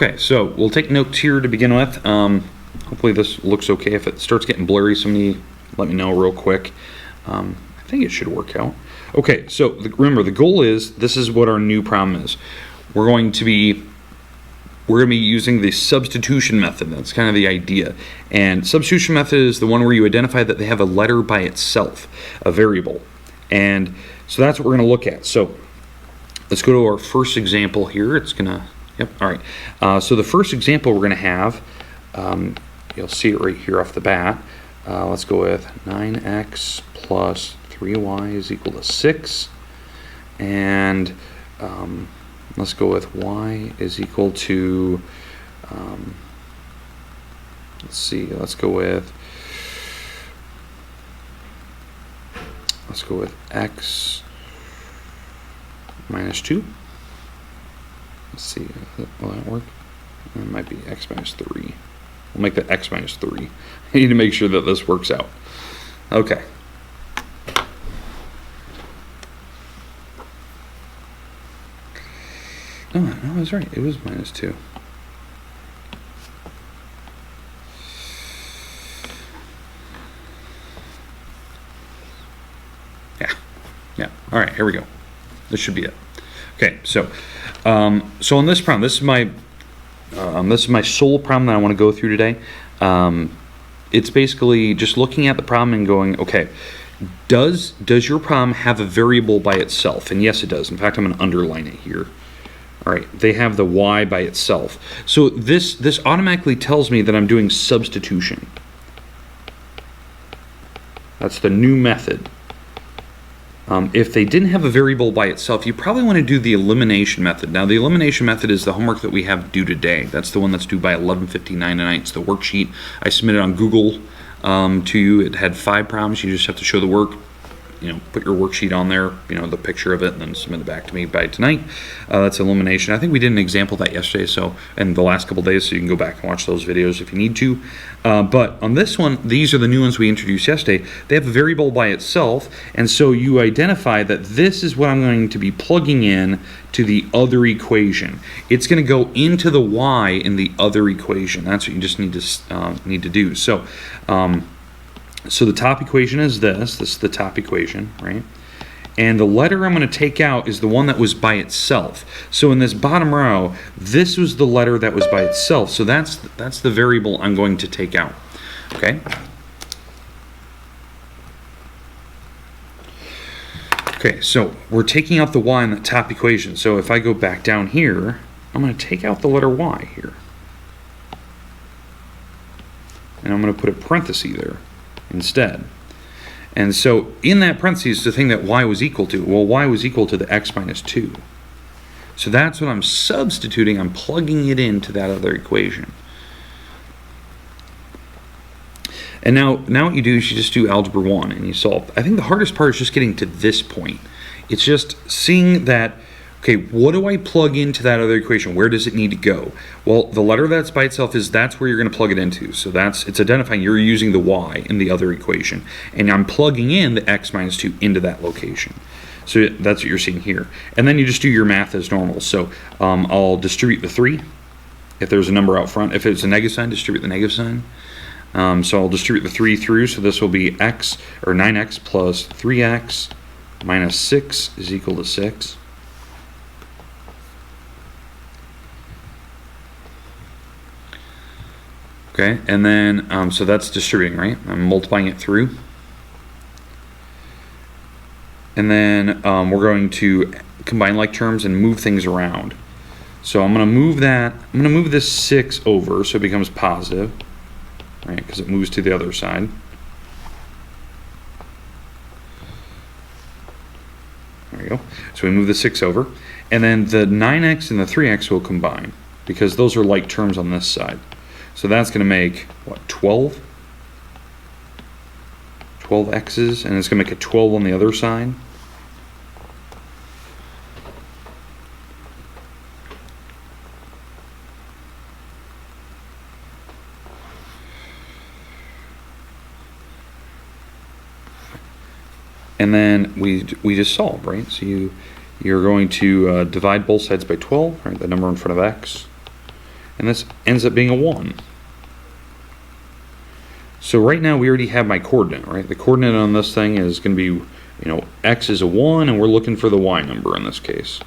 Okay, so we'll take notes here to begin with. Hopefully this looks okay. If it starts getting blurry, somebody let me know real quick. I think it should work out. Okay, so remember the goal is, this is what our new problem is. We're going to be using the substitution method. That's kind of the idea. And substitution method is the one where you identify that they have a letter by itself, a variable. And so that's what we're going to look at. So let's go to our first example here. It's going to, yep, all right. So the first example we're going to have, you'll see it right here off the bat. Let's go with 9x plus 3y is equal to 6. And let's go with y is equal to, let's see, let's go with x minus 2. Let's see, will that work? It might be x minus 3. We'll make that x minus 3. I need to make sure that this works out. Okay. No, I was right. It was minus 2. Yeah. All right, here we go. This should be it. Okay, so so on this problem, this is my sole problem that I want to go through today. It's basically just looking at the problem and going, okay, does your problem have a variable by itself? And yes, it does. In fact, I'm going to underline it here. All right, they have the y by itself. So this automatically tells me that I'm doing substitution. That's the new method. If they didn't have a variable by itself, you probably want to do the elimination method. Now, the elimination method is the homework that we have due today. That's the one that's due by 11:59 tonight. It's the worksheet I submitted on Google to you. It had 5 problems. You just have to show the work. You know, put your worksheet on there, you know, the picture of it, and then submit it back to me by tonight. That's elimination. I think we did an example of that yesterday, so, and the last couple days, so you can go back and watch those videos if you need to. But on this one, these are the new ones we introduced yesterday. They have a variable by itself, and so you identify that this is what I'm going to be plugging in to the other equation. It's going to go into the y in the other equation. That's what you just need to do. So, so the top equation is this. This is the top equation, right? And the letter I'm going to take out is the one that was by itself. So in this bottom row, this was the letter that was by itself. So that's the variable I'm going to take out. Okay? Okay, so we're taking out the y in the top equation. So if I go back down here, I'm going to take out the letter y here. And I'm going to put a parenthesis there instead. And so in that parentheses, the thing that y was equal to, well, y was equal to the x minus 2. So that's what I'm substituting. I'm plugging it into that other equation. And now what you do is you just do algebra 1 and you solve. I think the hardest part is just getting to this point. It's just seeing that, okay, what do I plug into that other equation? Where does it need to go? Well, the letter that's by itself that's where you're going to plug it into. So it's identifying you're using the y in the other equation. And I'm plugging in the x minus 2 into that location. So that's what you're seeing here. And then you just do your math as normal. So I'll distribute the 3 if there's a number out front. If it's a negative sign, distribute the negative sign. So I'll distribute the 3 through. So this will be x, or 9x plus 3x minus 6 is equal to 6. Okay, and then, so that's distributing, right? I'm multiplying it through. And then we're going to combine like terms and move things around. So I'm going to move that, I'm going to move this 6 over so it becomes positive, right? Because it moves to the other side. There we go. So we move the 6 over. And then the 9x and the 3x will combine because those are like terms on this side. So that's going to make, what, 12? 12 x's, and it's going to make a 12 on the other side. And then we just solve, right? So you're going to divide both sides by 12, right? The number in front of x. and this ends up being a 1. So right now we already have my coordinate, right? The coordinate on this thing is going to be, x is a 1, and we're looking for the y number in this case.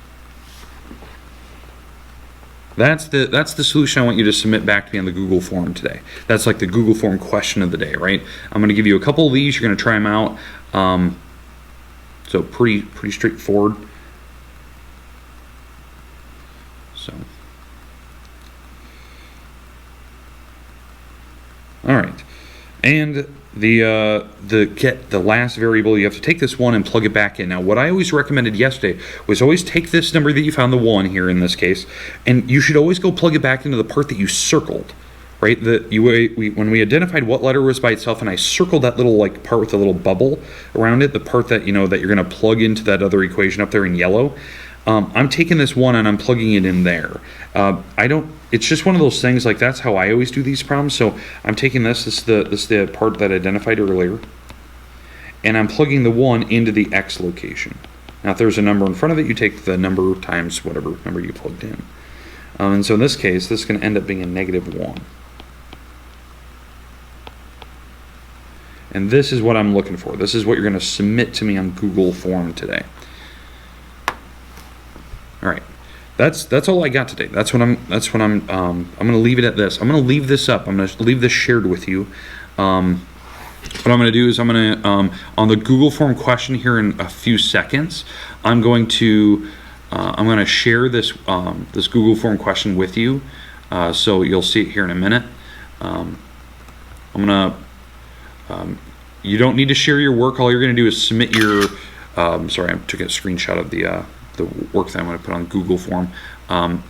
That's the solution I want you to submit back to me on the Google form today. That's like the Google form question of the day, right? I'm going to give you a couple of these. You're going to try them out. So pretty straightforward. So, all right, and the last variable, you have to take this 1 and plug it back in. Now, what I always recommended yesterday was always take this number that you found, the 1 here in this case, and you should always go plug it back into the part that you circled, right? When we identified what letter was by itself, and I circled that little part with the little bubble around it, the part that that you're going to plug into that other equation up there in yellow. I'm taking this 1 and I'm plugging it in there. It's just one of those things, that's how I always do these problems. So I'm taking this is the part that I identified earlier, and I'm plugging the 1 into the x location. Now if there's a number in front of it, you take the number times whatever number you plugged in. And so in this case, this is going to end up being a -1. And this is what I'm looking for. This is what you're going to submit to me on Google Form today. All right, that's all I got today. I'm going to leave it at this. I'm going to leave this up. I'm going to leave this shared with you. What I'm going to do is I'm going to on the Google Form question here in a few seconds, I'm going to share this this Google Form question with you, so you'll see it here in a minute. You don't need to share your work. All you're going to do is submit your. Sorry, I took a screenshot of the work that I'm going to put on Google Form.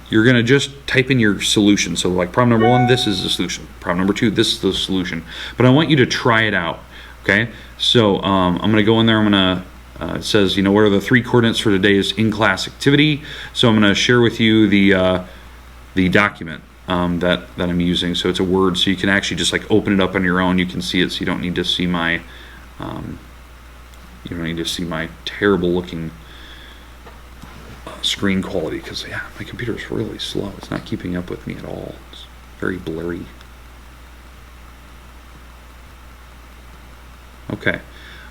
You're going to just type in your solution. So problem number 1, this is the solution. Problem number 2, this is the solution. But I want you to try it out. Okay. So I'm going to go in there. I'm going to. It says, what are the 3 coordinates for today's in-class activity? So I'm going to share with you the document that I'm using. So it's a Word, so you can actually just open it up on your own. You can see it, so you don't need to see my terrible looking screen quality, because my computer is really slow. It's not keeping up with me at all. It's very blurry. Okay,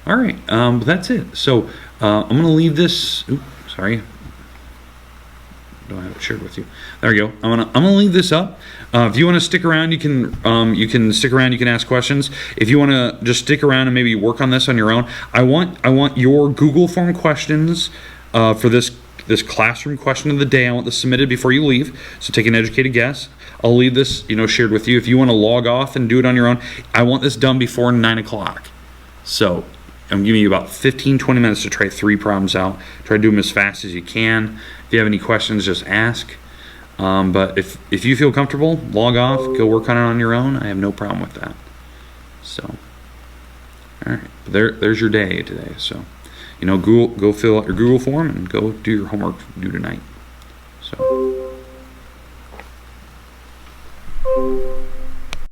all right, that's it. So I'm going to leave this. Oops, sorry, don't have it shared with you. There we go. I'm gonna leave this up. If you want to stick around, you can stick around. You can ask questions. If you want to just stick around and maybe work on this on your own, I want your Google Form questions for this classroom question of the day. I want this submitted before you leave. So take an educated guess. I'll leave this shared with you. If you want to log off and do it on your own, I want this done before 9 o'clock. So I'm giving you about 15-20 minutes to try 3 problems out. Try to do them as fast as you can. If you have any questions, just ask. But if you feel comfortable, log off, go work on it on your own. I have no problem with that. So, all right, there's your day today. So, go fill out your Google form and go do your homework due tonight. So.